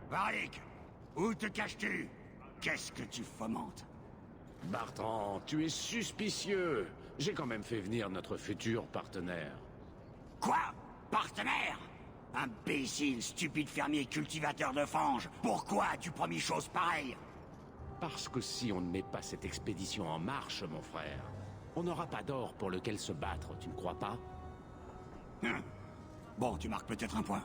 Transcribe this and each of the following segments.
Varric, où te caches-tu? Qu'est-ce que tu fomentes? Bartrand, tu es suspicieux. J'ai quand même fait venir notre futur partenaire. Quoi? Partenaire? Imbécile, stupide fermier cultivateur de fange. Pourquoi as-tu promis chose pareille? Parce que si on ne met pas cette expédition en marche, mon frère, on n'aura pas d'or pour lequel se battre, tu ne crois pas? Bon, tu marques peut-être un point.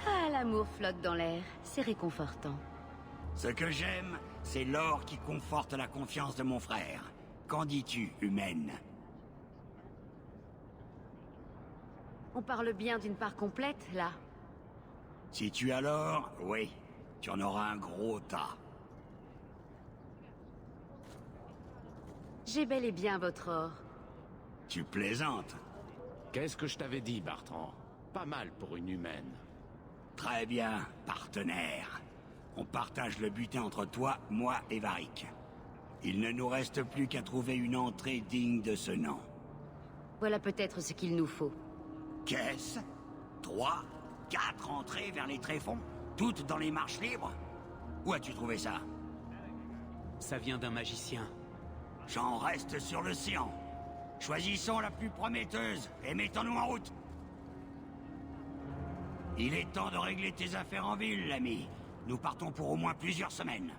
Ah, l'amour flotte dans l'air, c'est réconfortant. Ce que j'aime, c'est l'or qui conforte la confiance de mon frère. Qu'en dis-tu, humaine? On parle bien d'une part complète, là. Si tu as l'or, oui, tu en auras un gros tas. J'ai bel et bien votre or. Tu plaisantes? Qu'est-ce que je t'avais dit, Bartrand? Pas mal pour une humaine. Très bien, partenaire. On partage le butin entre toi, moi et Varric. Il ne nous reste plus qu'à trouver une entrée digne de ce nom. Voilà peut-être ce qu'il nous faut. Qu'est-ce? 3, 4 entrées vers les tréfonds? Toutes dans les marches libres? Où as-tu trouvé ça? Ça vient d'un magicien. J'en reste sur le séant. Choisissons la plus prometteuse et mettons-nous en route. Il est temps de régler tes affaires en ville, l'ami. Nous partons pour au moins plusieurs semaines.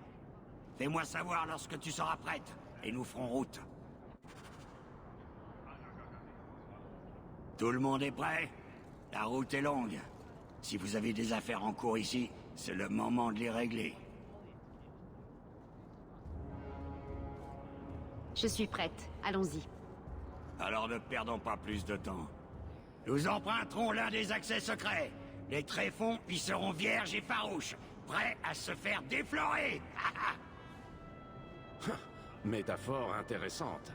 Fais-moi savoir lorsque tu seras prête, et nous ferons route. Tout le monde est prêt? La route est longue. Si vous avez des affaires en cours ici, c'est le moment de les régler. Je suis prête, allons-y. Alors ne perdons pas plus de temps. Nous emprunterons l'un des accès secrets. Les tréfonds y seront vierges et farouches, prêts à se faire déflorer. Métaphore intéressante.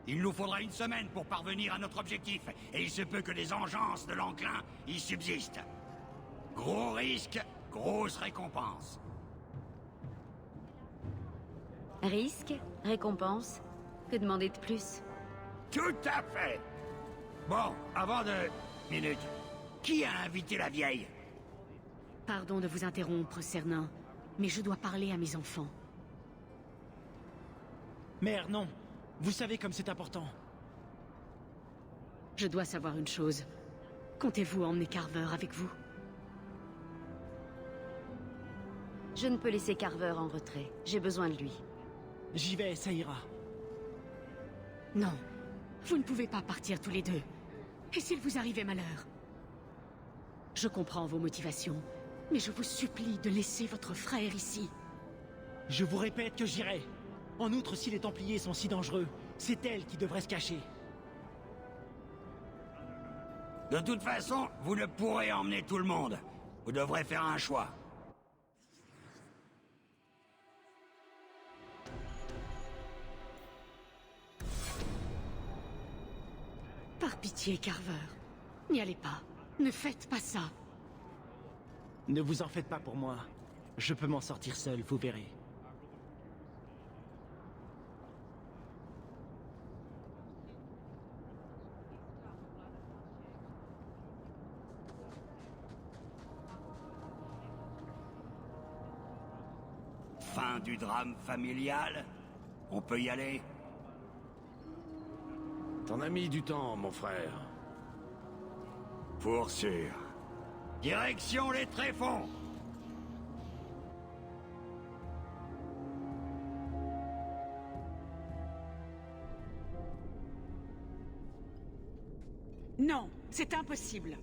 Il nous faudra une semaine pour parvenir à notre objectif, et il se peut que les engences de l'enclin y subsistent. Gros risque, grosse récompense. Risque, récompense, que demander de plus? Tout à fait. Bon, avant de... Minute. Qui a invité la vieille? Pardon de vous interrompre, Cernin, mais je dois parler à mes enfants. Mère, non. Vous savez comme c'est important. Je dois savoir une chose. Comptez-vous emmener Carver avec vous? Je ne peux laisser Carver en retrait. J'ai besoin de lui. J'y vais, ça ira. Non, vous ne pouvez pas partir tous les deux. Et s'il vous arrivait malheur? Je comprends vos motivations, mais je vous supplie de laisser votre frère ici. Je vous répète que j'irai. En outre, si les Templiers sont si dangereux, c'est elle qui devrait se cacher. De toute façon, vous ne pourrez emmener tout le monde. Vous devrez faire un choix. Par pitié, Carver. N'y allez pas. Ne faites pas ça. Ne vous en faites pas pour moi. Je peux m'en sortir seul, vous verrez. Fin du drame familial? On peut y aller? T'en as mis du temps, mon frère. Pour sûr. Direction les tréfonds! Non, c'est impossible.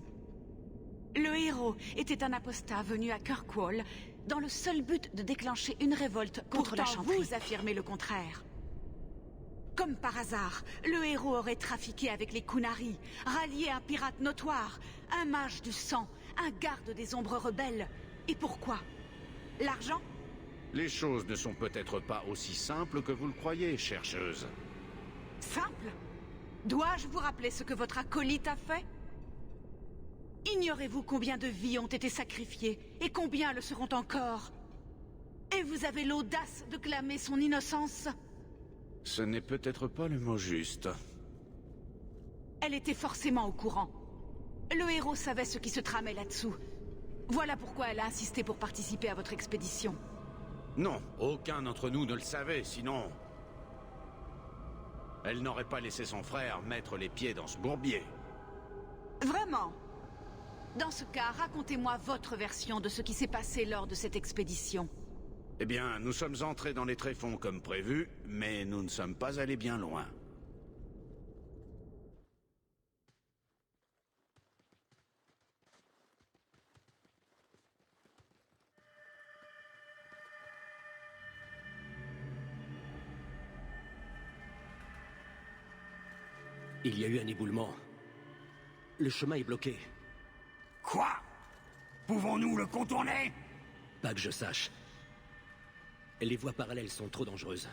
Le héros était un apostat venu à Kirkwall dans le seul but de déclencher une révolte contre la chantrie. Vous affirmez le contraire. Comme par hasard, le héros aurait trafiqué avec les Kunari, rallié un pirate notoire, un mage du sang, un garde des ombres rebelles. Et pourquoi? L'argent? Les choses ne sont peut-être pas aussi simples que vous le croyez, chercheuse. Simple? Dois-je vous rappeler ce que votre acolyte a fait? Ignorez-vous combien de vies ont été sacrifiées et combien le seront encore? Et vous avez l'audace de clamer son innocence? Ce n'est peut-être pas le mot juste. Elle était forcément au courant. Le héros savait ce qui se tramait là-dessous. Voilà pourquoi elle a insisté pour participer à votre expédition. Non, aucun d'entre nous ne le savait, sinon... Elle n'aurait pas laissé son frère mettre les pieds dans ce bourbier. Vraiment? Dans ce cas, racontez-moi votre version de ce qui s'est passé lors de cette expédition. Eh bien, nous sommes entrés dans les tréfonds comme prévu, mais nous ne sommes pas allés bien loin. Il y a eu un éboulement. Le chemin est bloqué. Quoi? Pouvons-nous le contourner? Pas que je sache. Les voies parallèles sont trop dangereuses.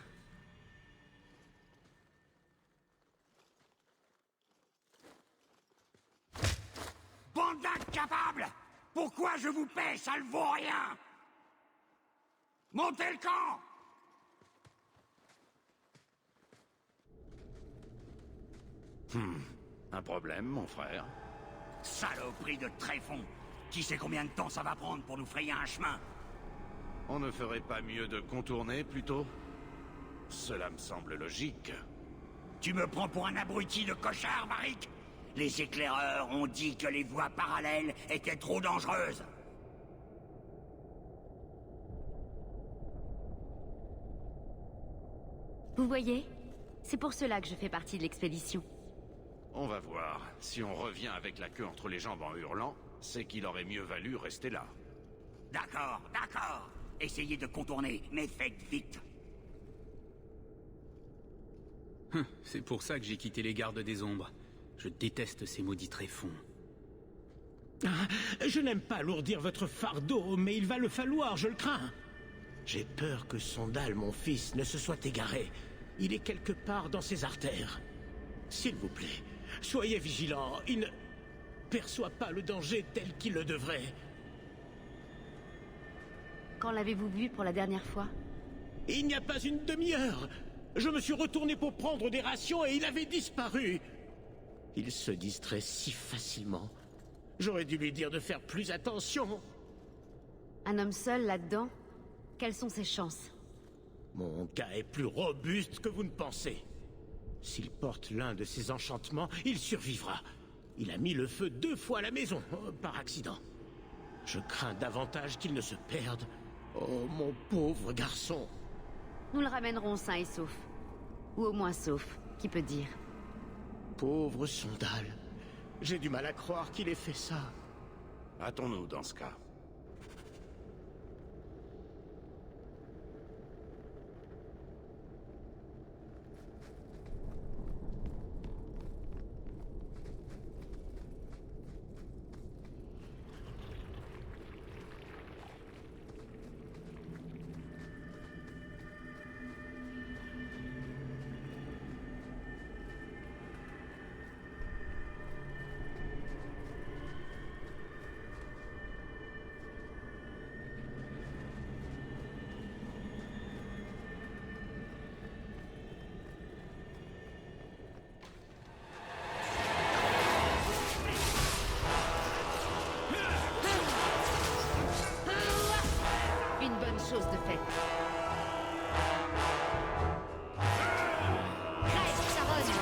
Bande d'incapables! Pourquoi je vous paie? Ça ne vaut rien! Montez le camp! Un problème, mon frère? Saloperie de tréfond! Qui sait combien de temps ça va prendre pour nous frayer un chemin? On ne ferait pas mieux de contourner, plutôt? Cela me semble logique. Tu me prends pour un abruti de cochard, Varric? Les éclaireurs ont dit que les voies parallèles étaient trop dangereuses. Vous voyez? C'est pour cela que je fais partie de l'expédition. On va voir. Si on revient avec la queue entre les jambes en hurlant, c'est qu'il aurait mieux valu rester là. D'accord, d'accord. Essayez de contourner, mais faites vite. C'est pour ça que j'ai quitté les gardes des ombres. Je déteste ces maudits tréfonds. Ah, je n'aime pas alourdir votre fardeau, mais il va le falloir, je le crains. J'ai peur que Sondal, mon fils, ne se soit égaré. Il est quelque part dans ses artères. S'il vous plaît, soyez vigilants. Il ne perçoit pas le danger tel qu'il le devrait. Quand l'avez-vous vu pour la dernière fois? Il n'y a pas une demi-heure. Je me suis retourné pour prendre des rations et il avait disparu. Il se distrait si facilement. J'aurais dû lui dire de faire plus attention. Un homme seul là-dedans? Quelles sont ses chances? Mon cas est plus robuste que vous ne pensez. S'il porte l'un de ses enchantements, il survivra. Il a mis le feu 2 fois à la maison, par accident. Je crains davantage qu'il ne se perde. Oh, mon pauvre garçon. Nous le ramènerons sain et sauf. Ou au moins sauf, qui peut dire. Pauvre Sondal. J'ai du mal à croire qu'il ait fait ça. Hâtons-nous dans ce cas. Une bonne chose de faite. Crève, Charonne!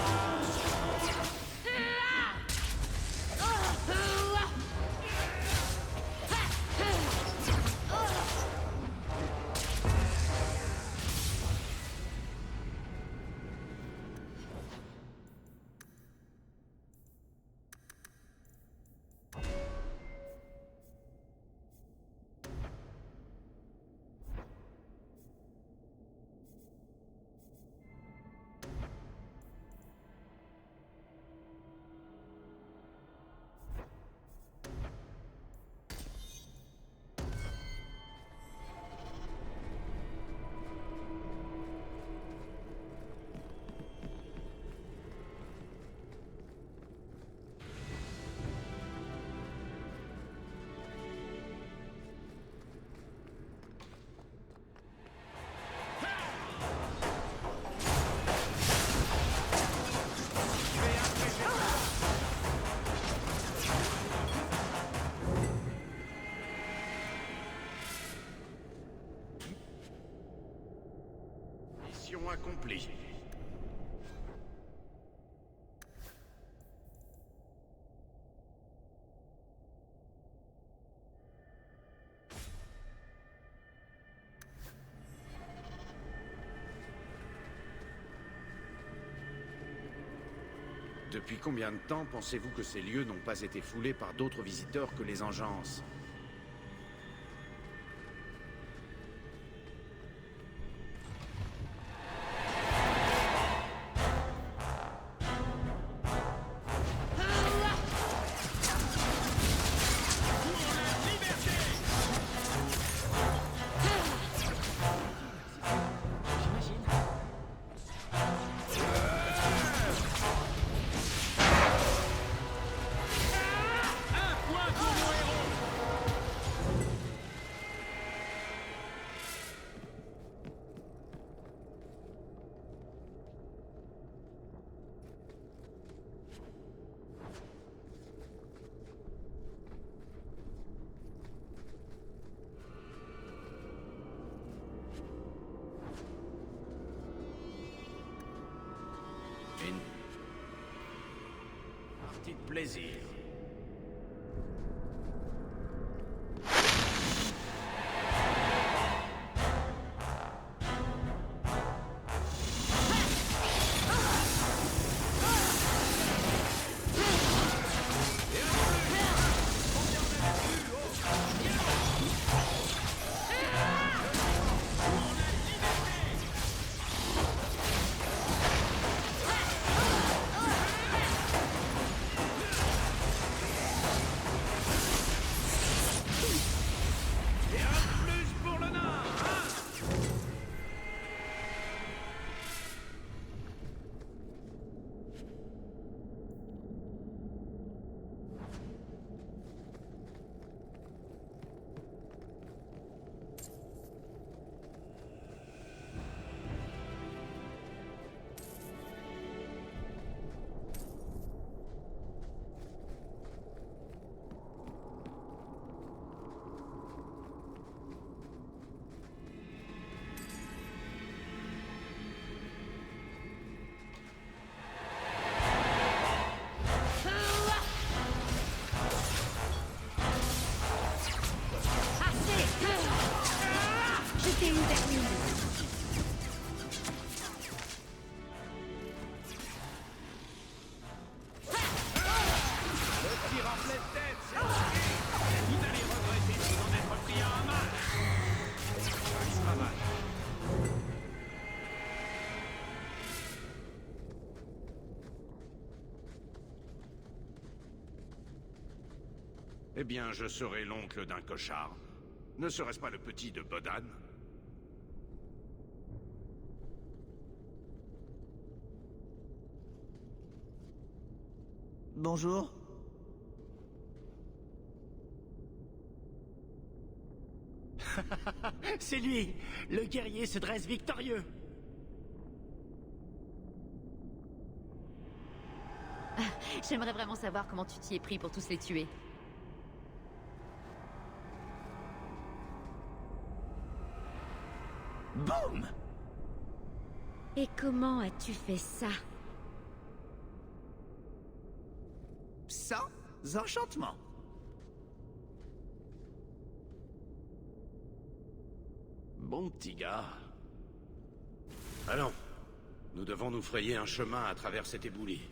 Mission accomplie. Depuis combien de temps pensez-vous que ces lieux n'ont pas été foulés par d'autres visiteurs que les Engeances? Une partie de plaisir. Eh bien, je serai l'oncle d'un cochard. Ne serait-ce pas le petit de Bodan? Bonjour. C'est lui! Le guerrier se dresse victorieux! J'aimerais vraiment savoir comment tu t'y es pris pour tous les tuer. Boum! Et comment as-tu fait ça? Sans enchantement. Bon petit gars. Allons. Nous devons nous frayer un chemin à travers cet éboulis.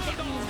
termine.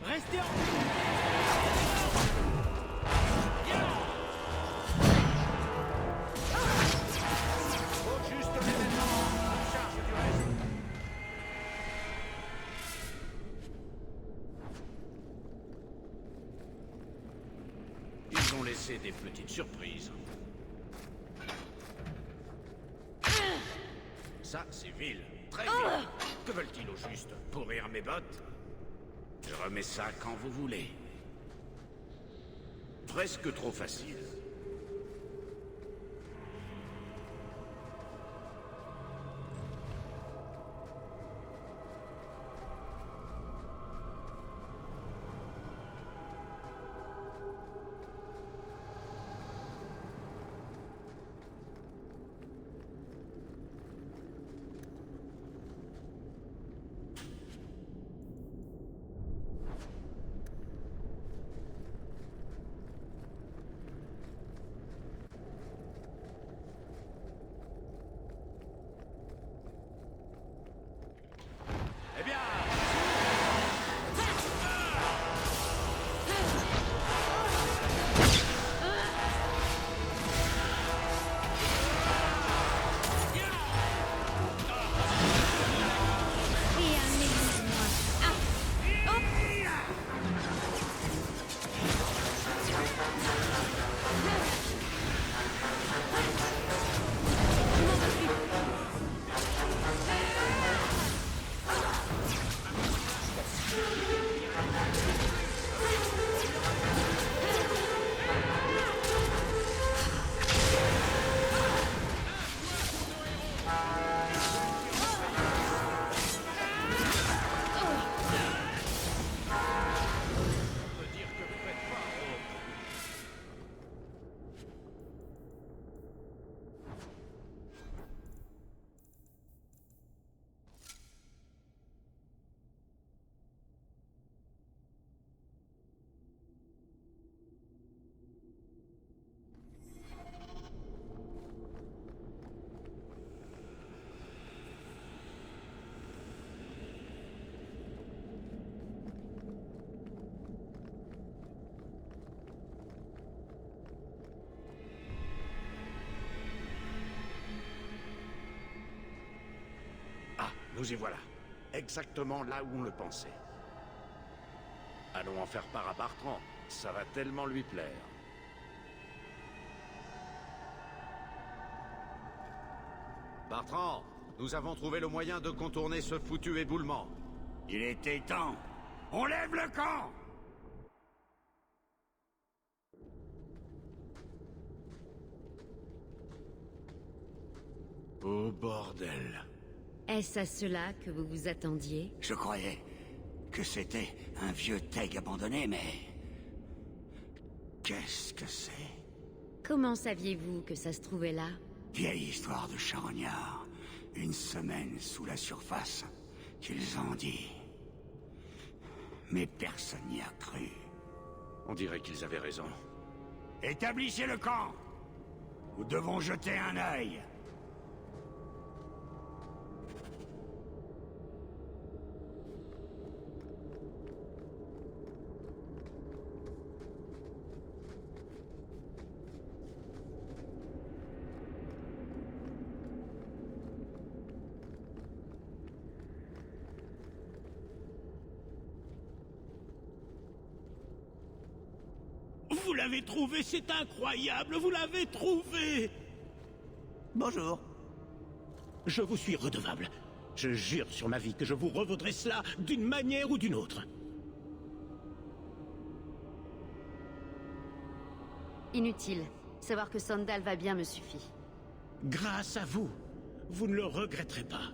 Restez en... Faut juste l'événement. On charge du reste. Ils ont laissé des petites surprises. Ça, c'est vil. Très vil. Que veulent-ils au juste? Pourrir mes bottes? Je remets ça quand vous voulez. Presque trop facile. Eh bien, Et un église-moi. Ah! Ah, nous y voilà. Exactement là où on le pensait. Allons en faire part à Bartrand. Ça va tellement lui plaire. Bartrand, nous avons trouvé le moyen de contourner ce foutu éboulement. il était temps. On lève le camp. Oh bordel. Est-ce à cela que vous vous attendiez? Je croyais que c'était un vieux teg abandonné, mais... Qu'est-ce que c'est? Comment saviez-vous que ça se trouvait là? Vieille histoire de charognard. Une semaine sous la surface, qu'ils ont dit. Mais personne n'y a cru. On dirait qu'ils avaient raison. Établissez le camp. Nous devons jeter un œil. l'avez trouvé, c'est incroyable, vous l'avez trouvé! Bonjour. Je vous suis redevable. Je jure sur ma vie que je vous revaudrai cela d'une manière ou d'une autre. Inutile. Savoir que Sandal va bien me suffit. Grâce à vous, vous ne le regretterez pas.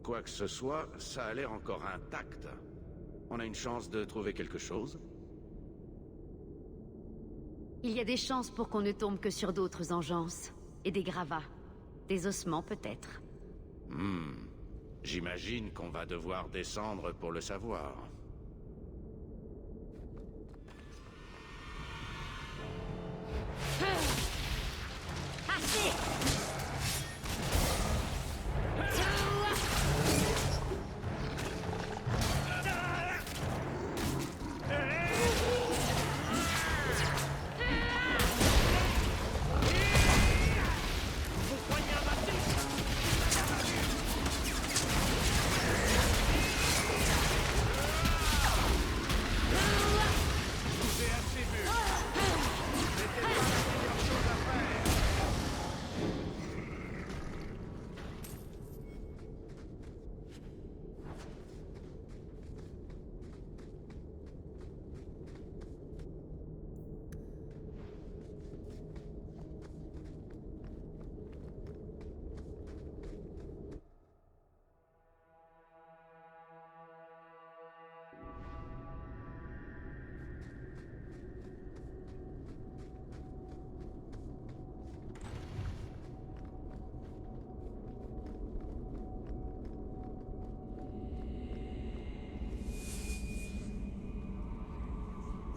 Quoi que ce soit, ça a l'air encore intact. On a une chance de trouver quelque chose? Il y a des chances pour qu'on ne tombe que sur d'autres engeances. Et des gravats. Des ossements, peut-être. J'imagine qu'on va devoir descendre pour le savoir.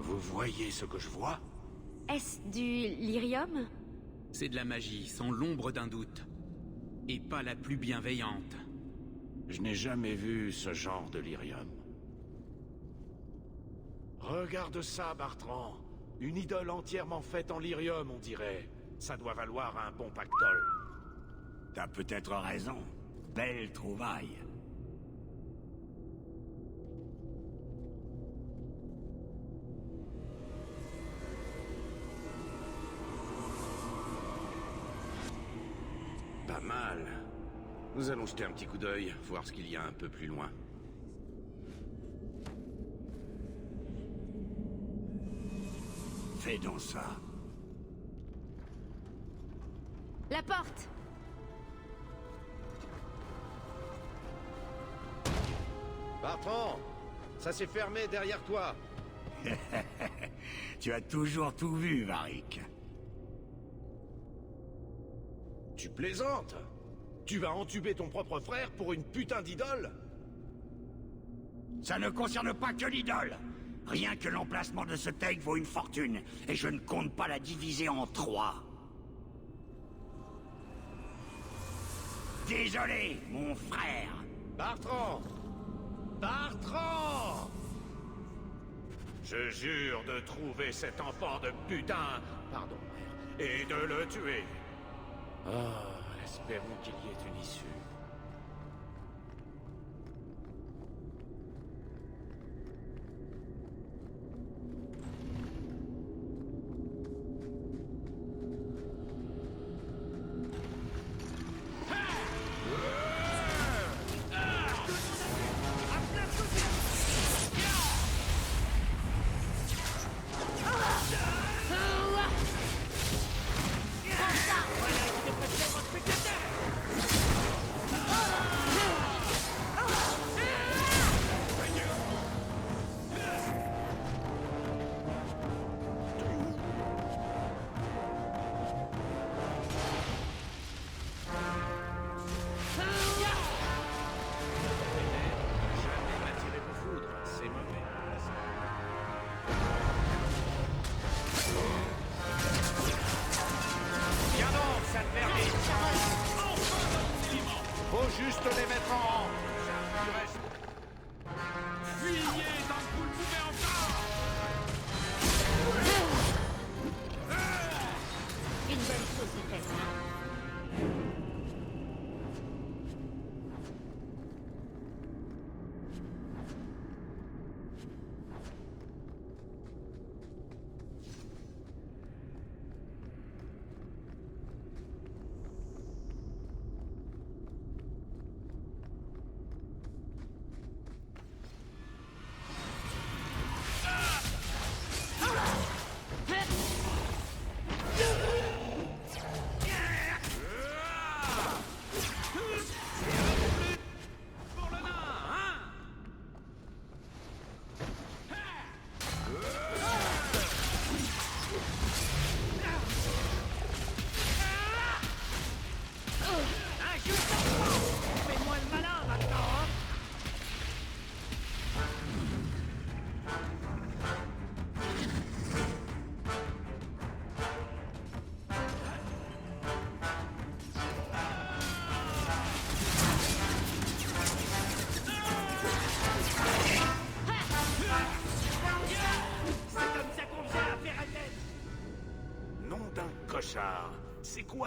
Vous voyez ce que je vois? Est-ce du lyrium? C'est de la magie, sans l'ombre d'un doute. Et pas la plus bienveillante. Je n'ai jamais vu ce genre de lyrium. Regarde ça, Bartrand. Une idole entièrement faite en lyrium, on dirait. Ça doit valoir un bon pactole. T'as peut-être raison. Belle trouvaille. Pas mal. Nous allons jeter un petit coup d'œil, voir ce qu'il y a un peu plus loin. Fais donc ça. La porte! Bartrand, ça s'est fermé derrière toi. Tu as toujours tout vu, Varric. Tu plaisantes? Tu vas entuber ton propre frère pour une putain d'idole? Ça ne concerne pas que l'idole. Rien que l'emplacement de ce take vaut une fortune, et je ne compte pas la diviser en 3. Désolé, mon frère. Bartrand! Bartrand! Je jure de trouver cet enfant de putain, pardon, mère, et de le tuer. Ah, espérons qu'il y ait une issue.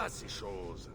quoi ces choses?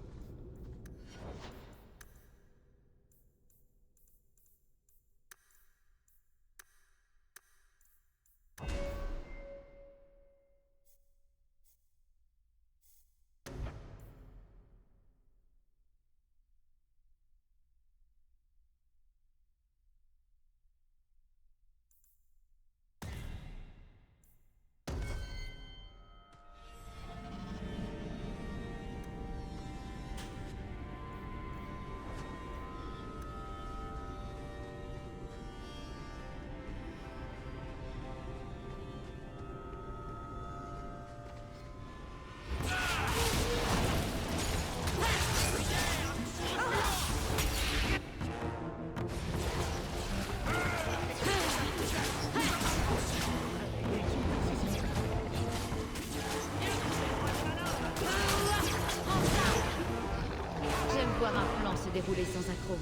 J'aime voir un plan se dérouler sans accroc.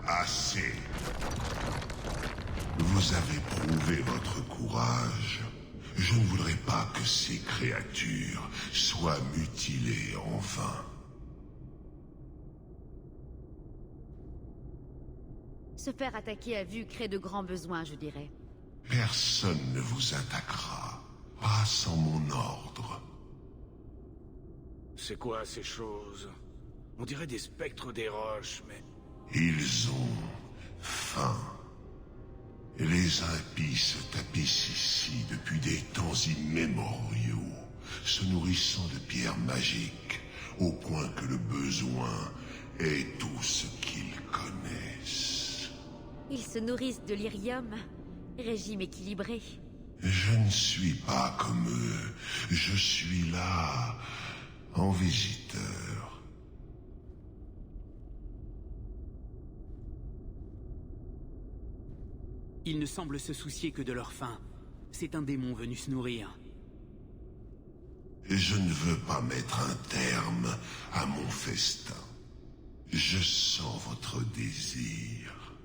Assez. Vous avez prouvé votre courage. Je ne voudrais pas que ces créatures soient mutilées en vain. Se faire attaquer à vue crée de grands besoins, je dirais. Personne ne vous attaquera, pas sans mon ordre. C'est quoi ces choses? On dirait des spectres des roches, mais... Ils ont faim. Les impies se tapissent ici depuis des temps immémoriaux, se nourrissant de pierres magiques, au point que le besoin est tout ce qu'ils connaissent. Ils se nourrissent de l'Irium, régime équilibré. Je ne suis pas comme eux, je suis là, en visiteur. Ils ne semblent se soucier que de leur faim. C'est un démon venu se nourrir. Je ne veux pas mettre un terme à mon festin. Je sens votre désir.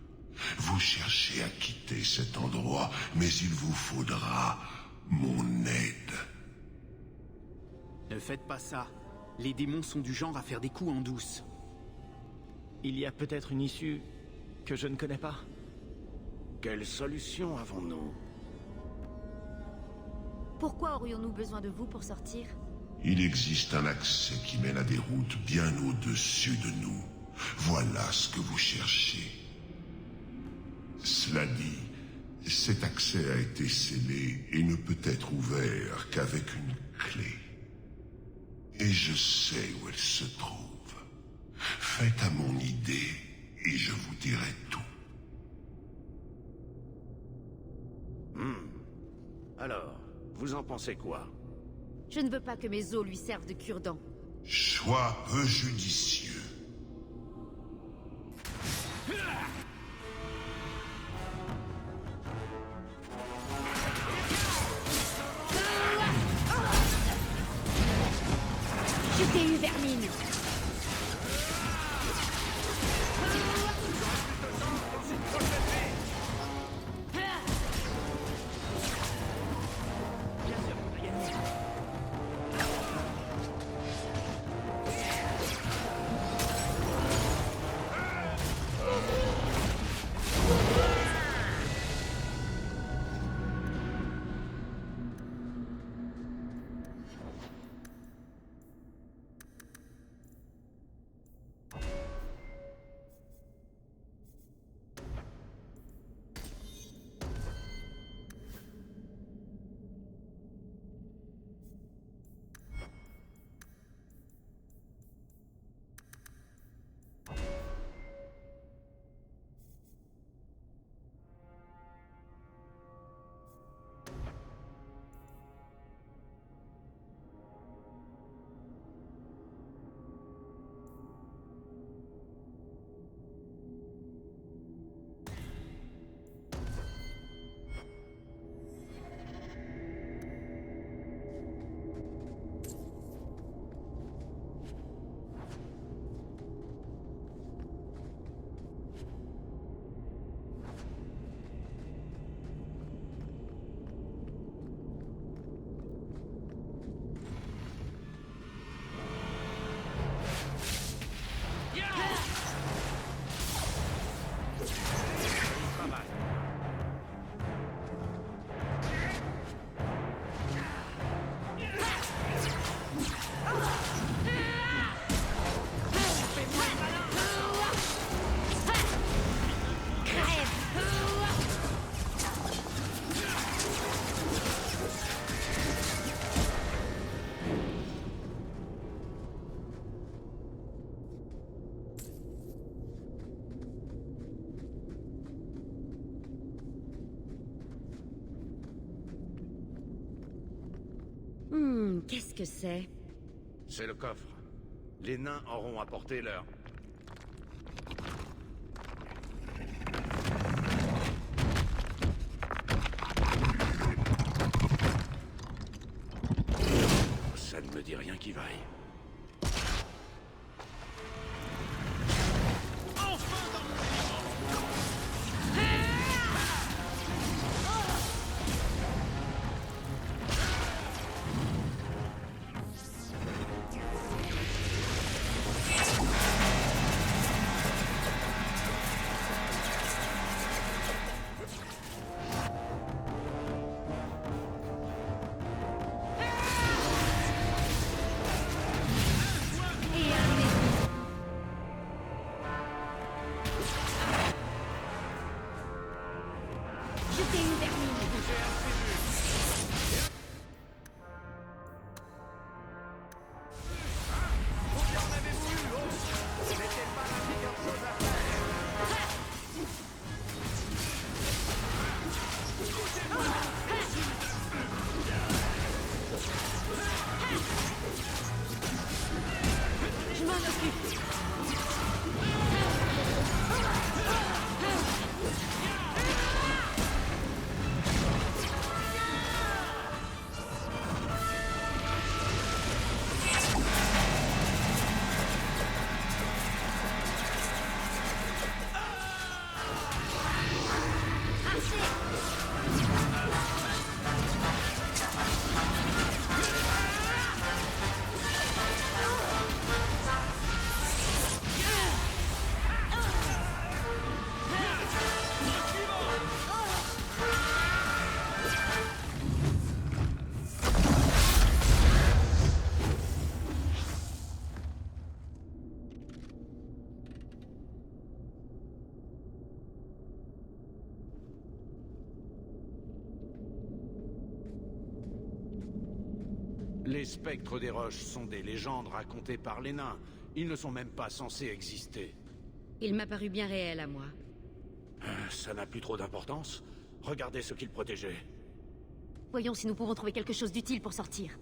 Vous cherchez à quitter cet endroit, mais il vous faudra mon aide. Ne faites pas ça. Les démons sont du genre à faire des coups en douce. Il y a peut-être une issue que je ne connais pas. Quelle solution avons-nous? Pourquoi aurions-nous besoin de vous pour sortir? Il existe un accès qui mène à des routes bien au-dessus de nous. Voilà ce que vous cherchez. Cela dit, cet accès a été scellé et ne peut être ouvert qu'avec une clé. Et je sais où elle se trouve. Faites à mon idée et je vous dirai tout. Alors, vous en pensez quoi? Je ne veux pas que mes os lui servent de cure-dent. Choix peu judicieux. Je t'ai eu, vermine! Qu'est-ce que c'est? C'est le coffre. Les nains auront apporté leur... Ça ne me dit rien qui vaille. Les spectres des roches sont des légendes racontées par les nains. Ils ne sont même pas censés exister. Il m'a paru bien réel à moi. Ça n'a plus trop d'importance. Regardez ce qu'ils protégeaient. Voyons si nous pouvons trouver quelque chose d'utile pour sortir.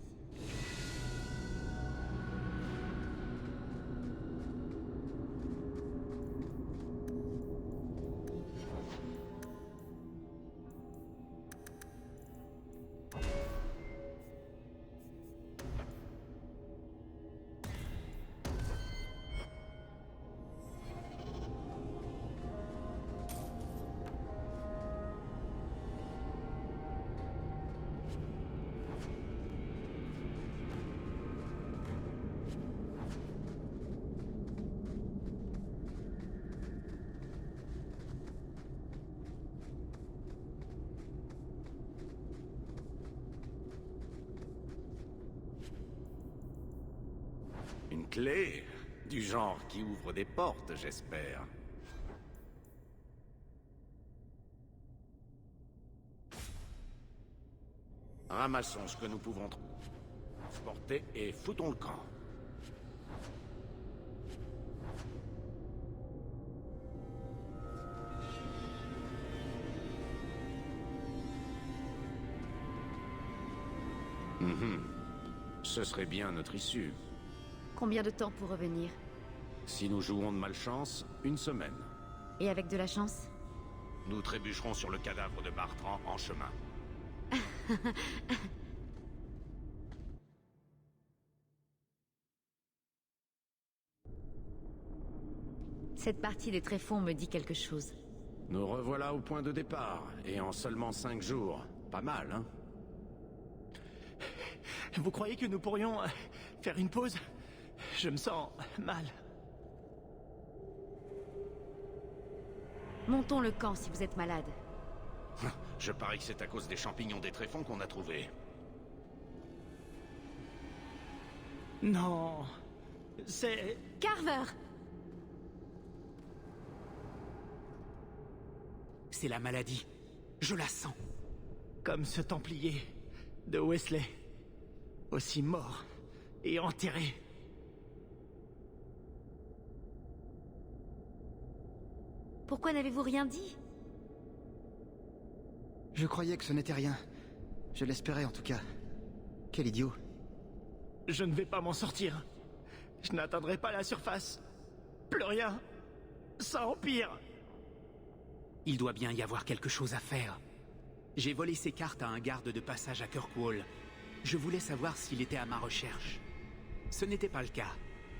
Une clé? Du genre qui ouvre des portes, j'espère. Ramassons ce que nous pouvons transporter et foutons le camp. Ce serait bien notre issue. Combien de temps pour revenir? Si nous jouons de malchance, 1 semaine. Et avec de la chance? Nous trébucherons sur le cadavre de Bartrand en chemin. Cette partie des tréfonds me dit quelque chose. Nous revoilà au point de départ, et en seulement 5 jours. Pas mal, hein? Vous croyez que nous pourrions faire une pause? Je me sens mal. Montons le camp si vous êtes malade. Je parie que c'est à cause des champignons des tréfonds qu'on a trouvés. Non... c'est... Carver! C'est la maladie. Je la sens. Comme ce Templier de Wesley. Aussi mort et enterré. Pourquoi n'avez-vous rien dit? Je croyais que ce n'était rien. Je l'espérais en tout cas. Quel idiot. Je ne vais pas m'en sortir. Je n'atteindrai pas la surface. Plus rien. Ça empire. Il doit bien y avoir quelque chose à faire. J'ai volé ces cartes à un garde de passage à Kirkwall. Je voulais savoir s'il était à ma recherche. Ce n'était pas le cas.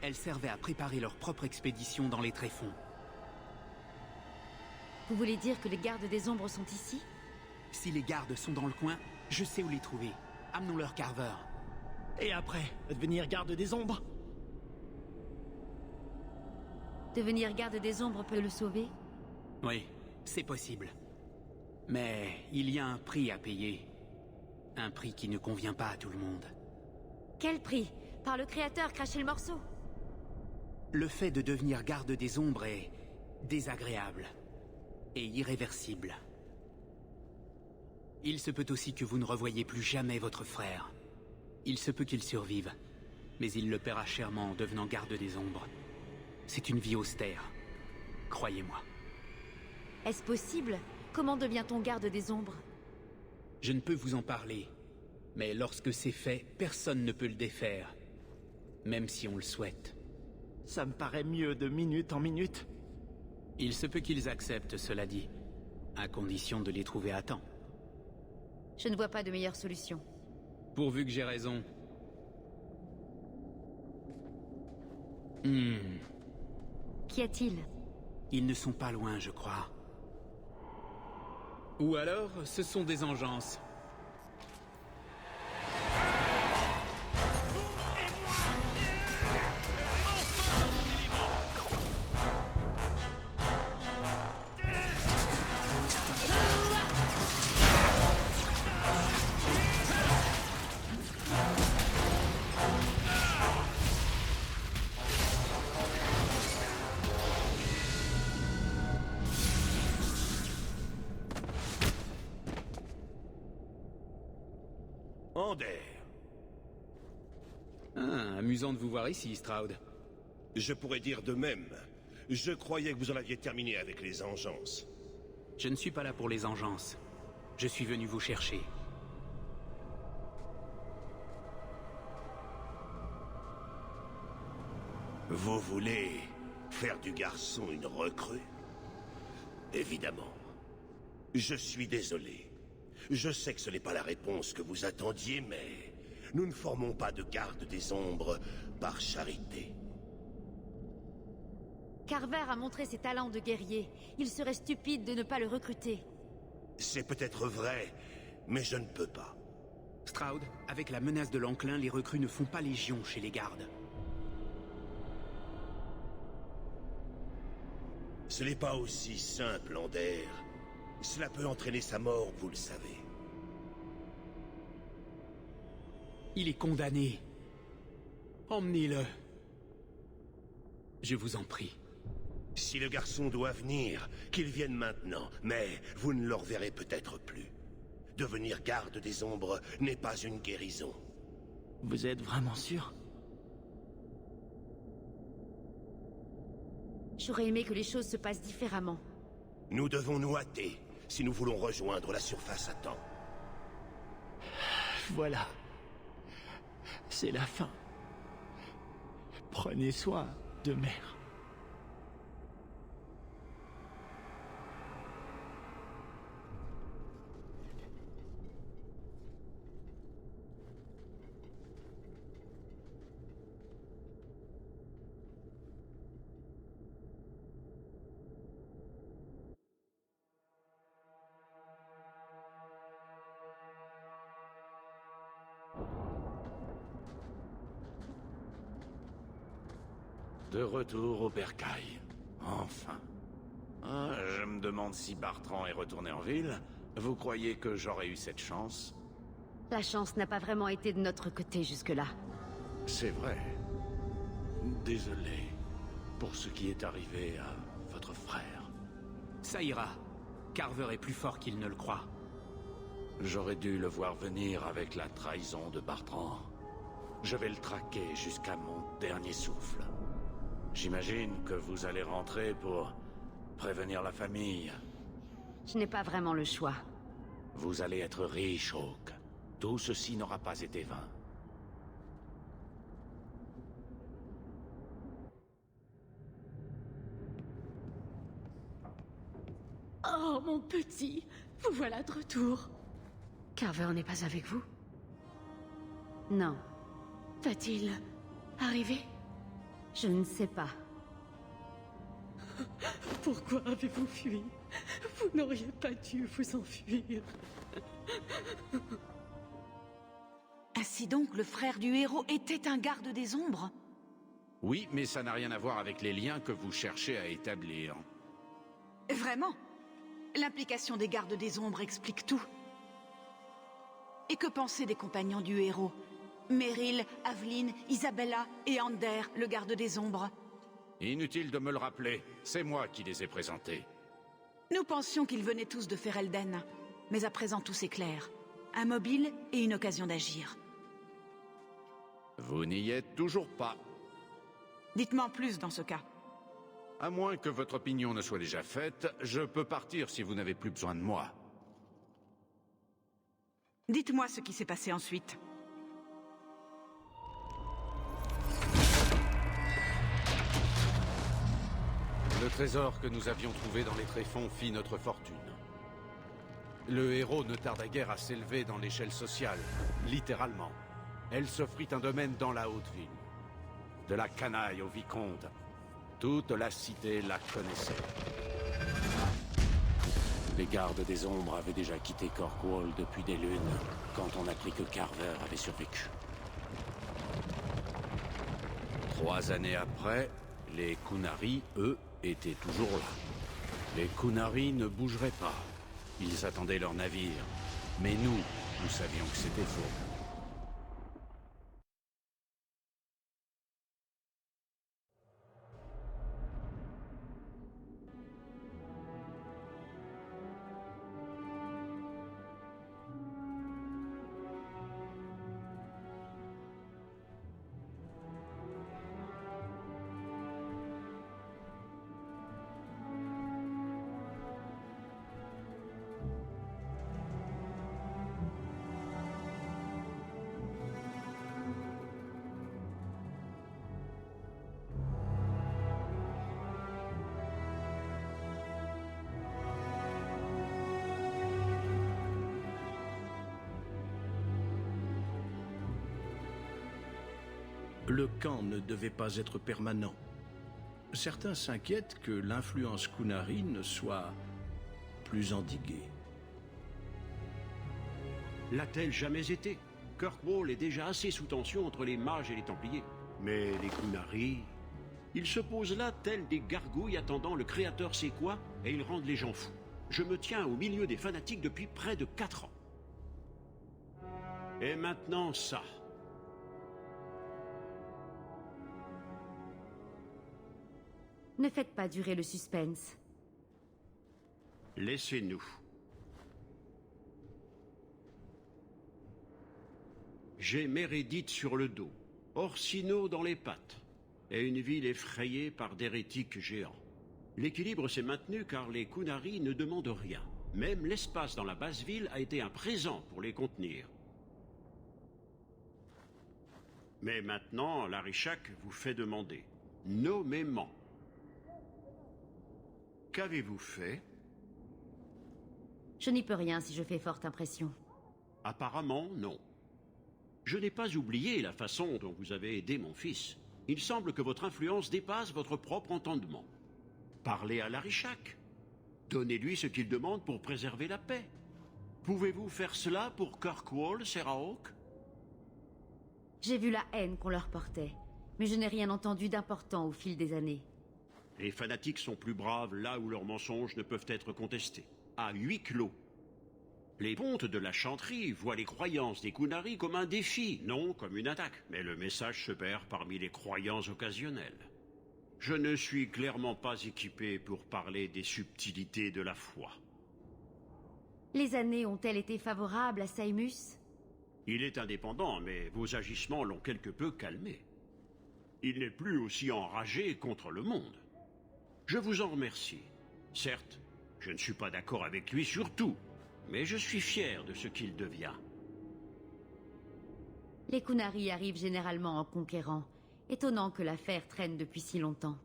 Elles servaient à préparer leur propre expédition dans les tréfonds. Vous voulez dire que les gardes des ombres sont ici? Si les gardes sont dans le coin, je sais où les trouver. Amenons-leur Carver. Et après, devenir garde des ombres? Devenir garde des ombres peut le sauver? Oui, c'est possible. Mais il y a un prix à payer. Un prix qui ne convient pas à tout le monde. Quel prix? Par le créateur cracher le morceau? Le fait de devenir garde des ombres est désagréable et irréversible. Il se peut aussi que vous ne revoyiez plus jamais votre frère. Il se peut qu'il survive, mais il le paiera chèrement en devenant garde des ombres. C'est une vie austère, croyez-moi. Est-ce possible? Comment devient-on garde des ombres? Je ne peux vous en parler, mais lorsque c'est fait, personne ne peut le défaire, même si on le souhaite. Ça me paraît mieux de minute en minute. Il se peut qu'ils acceptent, cela dit, à condition de les trouver à temps. Je ne vois pas de meilleure solution. Pourvu que j'ai raison. Qu'y a-t-il? Ils ne sont pas loin, je crois. Ou alors, ce sont des engeances. Ander. Ah, amusant de vous voir ici, Stroud. Je pourrais dire de même. Je croyais que vous en aviez terminé avec les engeances. Je ne suis pas là pour les engeances. Je suis venu vous chercher. Vous voulez faire du garçon une recrue? Évidemment. Je suis désolé. Je sais que ce n'est pas la réponse que vous attendiez, mais nous ne formons pas de garde des ombres par charité. Carver a montré ses talents de guerrier. Il serait stupide de ne pas le recruter. C'est peut-être vrai, mais je ne peux pas. Stroud, avec la menace de l'enclin, les recrues ne font pas légion chez les gardes. Ce n'est pas aussi simple, Ander. Cela peut entraîner sa mort, vous le savez. Il est condamné. Emmenez-le. Je vous en prie. Si le garçon doit venir, qu'il vienne maintenant, mais vous ne le reverrez peut-être plus. Devenir garde des ombres n'est pas une guérison. Vous êtes vraiment sûr? J'aurais aimé que les choses se passent différemment. Nous devons nous hâter si nous voulons rejoindre la surface à temps. Voilà. C'est la fin. Prenez soin de mère. De retour au bercail. Enfin. Ah, je me demande si Bartrand est retourné en ville. Vous croyez que j'aurais eu cette chance? La chance n'a pas vraiment été de notre côté jusque-là. C'est vrai. Désolé pour ce qui est arrivé à votre frère. Ça ira. Carver est plus fort qu'il ne le croit. J'aurais dû le voir venir avec la trahison de Bartrand. Je vais le traquer jusqu'à mon dernier souffle. J'imagine que vous allez rentrer pour prévenir la famille. Je n'ai pas vraiment le choix. Vous allez être riche, Hawke. Tout ceci n'aura pas été vain. Oh, mon petit, vous voilà de retour. Carver n'est pas avec vous? Non, Va-t-il arriver? je ne sais pas. Pourquoi avez-vous fui? Vous n'auriez pas dû vous enfuir. Ainsi donc, le frère du héros était un garde des ombres? Oui, mais ça n'a rien à voir avec les liens que vous cherchez à établir. Vraiment? L'implication des gardes des ombres explique tout. Et que penser des compagnons du héros? Meryl, Aveline, Isabella et Ander, le garde des ombres. Inutile de me le rappeler, c'est moi qui les ai présentés. Nous pensions qu'ils venaient tous de Ferelden, mais à présent tout s'éclaire. Un mobile et une occasion d'agir. Vous n'y êtes toujours pas. Dites-moi en plus dans ce cas. À moins que votre opinion ne soit déjà faite, je peux partir si vous n'avez plus besoin de moi. Dites-moi ce qui s'est passé ensuite. Le trésor que nous avions trouvé dans les tréfonds fit notre fortune. Le héros ne tarda guère à s'élever dans l'échelle sociale, littéralement. Elle s'offrit un domaine dans la haute ville. De la canaille au vicomte, toute la cité la connaissait. Les gardes des ombres avaient déjà quitté Kirkwall depuis des lunes, quand on apprit que Carver avait survécu. 3 années après, les Qunari, eux, étaient toujours là. Les Qunari ne bougeraient pas. Ils attendaient leur navire. Mais nous savions que c'était faux. Le camp ne devait pas être permanent. Certains s'inquiètent que l'influence Qunari ne soit plus endiguée. L'a-t-elle jamais été? Kirkwall est déjà assez sous tension entre les mages et les Templiers. Mais les Qunari... Ils se posent là tels des gargouilles attendant le créateur sait quoi, et ils rendent les gens fous. Je me tiens au milieu des fanatiques depuis près de 4 ans. Et maintenant ça... Ne faites pas durer le suspense. Laissez-nous. J'ai Meredith sur le dos, Orsino dans les pattes, et une ville effrayée par d'hérétiques géants. L'équilibre s'est maintenu car les Qunari ne demandent rien. Même l'espace dans la basse ville a été un présent pour les contenir. Mais maintenant, l'Arishak vous fait demander, nommément. Qu'avez-vous fait? Je n'y peux rien si je fais forte impression. Apparemment, non. Je n'ai pas oublié la façon dont vous avez aidé mon fils. Il semble que votre influence dépasse votre propre entendement. Parlez à l'Arishak. Donnez-lui ce qu'il demande pour préserver la paix. Pouvez-vous faire cela pour Kirkwall, Serahawk? J'ai vu la haine qu'on leur portait, mais je n'ai rien entendu d'important au fil des années. Les fanatiques sont plus braves là où leurs mensonges ne peuvent être contestés. À huis clos. Les pontes de la chanterie voient les croyances des Qunari comme un défi, non comme une attaque. Mais le message se perd parmi les croyances occasionnelles. Je ne suis clairement pas équipé pour parler des subtilités de la foi. Les années ont-elles été favorables à Saimus? Il est indépendant, mais vos agissements l'ont quelque peu calmé. Il n'est plus aussi enragé contre le monde. Je vous en remercie. Certes, je ne suis pas d'accord avec lui sur tout, mais je suis fier de ce qu'il devient. Les Qunari arrivent généralement en conquérant. Étonnant que l'affaire traîne depuis si longtemps.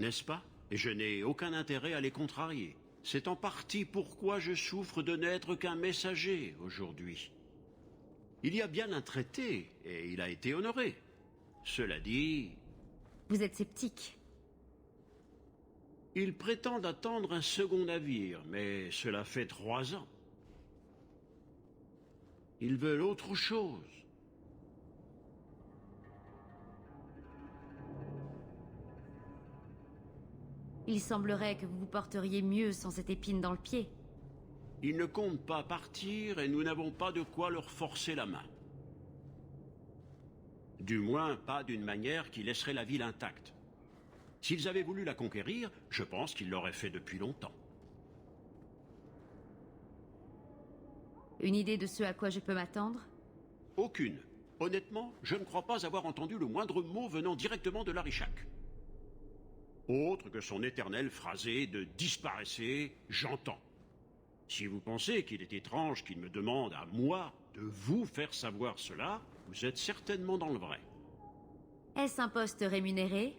N'est-ce pas? Et je n'ai aucun intérêt à les contrarier. C'est en partie pourquoi je souffre de n'être qu'un messager aujourd'hui. Il y a bien un traité, et il a été honoré. Cela dit... Vous êtes sceptique. Ils prétendent attendre un second navire, mais cela fait 3 ans. Ils veulent autre chose. Il semblerait que vous vous porteriez mieux sans cette épine dans le pied. Ils ne comptent pas partir et nous n'avons pas de quoi leur forcer la main. Du moins, pas d'une manière qui laisserait la ville intacte. S'ils avaient voulu la conquérir, je pense qu'ils l'auraient fait depuis longtemps. Une idée de ce à quoi je peux m'attendre? Aucune. Honnêtement, je ne crois pas avoir entendu le moindre mot venant directement de l'Arichak. Autre que son éternel phrasé de « disparaissez, j'entends ». Si vous pensez qu'il est étrange qu'il me demande à moi de vous faire savoir cela, vous êtes certainement dans le vrai. Est-ce un poste rémunéré?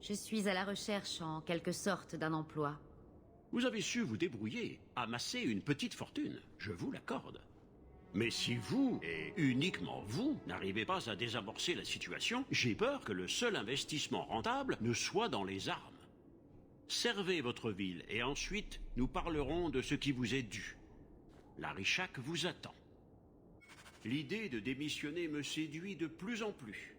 Je suis à la recherche, en quelque sorte, d'un emploi. Vous avez su vous débrouiller, amasser une petite fortune, je vous l'accorde. Mais si vous, et uniquement vous, n'arrivez pas à désamorcer la situation, j'ai peur que le seul investissement rentable ne soit dans les armes. Servez votre ville, et ensuite, nous parlerons de ce qui vous est dû. L'Arichak vous attend. L'idée de démissionner me séduit de plus en plus.